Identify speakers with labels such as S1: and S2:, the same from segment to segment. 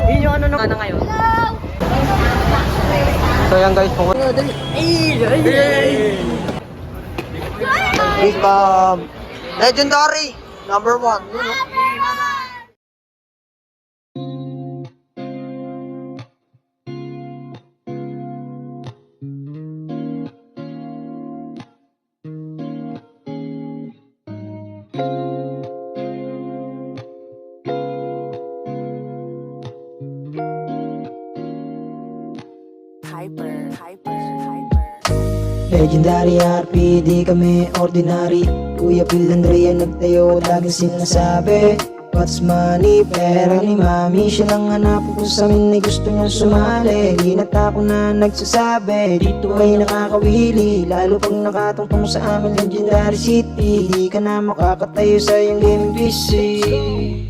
S1: Yun yung ano na ngayon.
S2: So yan guys, kung legendary number 1.
S3: Legendary RP, di kami ordinary. Kuya Phil Andrea nagtayo, laging sinasabi what's money, pera ni mami. Siya lang hanap ko sa amin, ay gusto niya sumali. Di na ako na nagsasabi, dito ay nakakawili. Lalo pag nakatungtong sa amin, Legendary City. Di ka na makakatayo sa iyong gaming PC.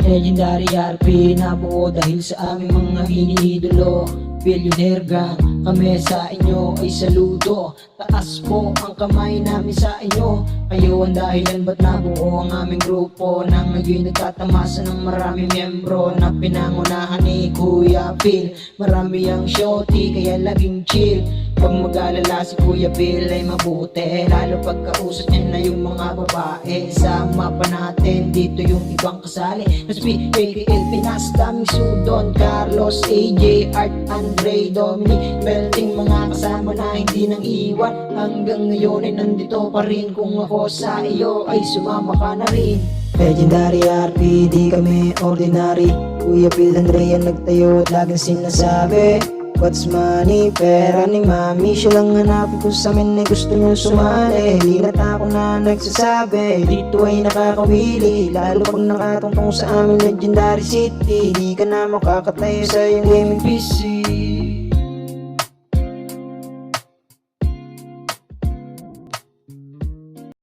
S3: Legendary RP, nabuo dahil sa aming mga iniidolo. Billionaire gang, kami sa inyo ay saludo. Taas po ang kamay namin sa inyo. Kayo ang dahilan ba't nabuo ang aming grupo, nang ngayon nagtatamasa ng maraming miyembro na pinangunahan ni Kuya Phil. Marami ang shorty kaya laging chill. Pag mag-alala si Kuya Phil ay mabuti, lalo pagkausap niya na yung mga babae. Sama pa natin dito yung ibang kasali na PKL Pinas, daming Sudon, Carlos, AJ, Art, Andre, Dominic, Belting, mga kasama na hindi nang iwan. Hanggang ngayon ay nandito pa rin. Kung ako sa iyo ay sumama ka na rin. Legendary RP, di kami ordinary. Kuya Phil Andrea nagtayo at laging sinasabi what's money, pera ni mami. Siya lang hanapin ko sa amin, ay gusto niya sumali. Di na ako na nagsasabi, dito ay nakakawili. Lalo pag nakatungtong sa amin, Legendary City. Di ka na makakatayo sa iyong gaming PC.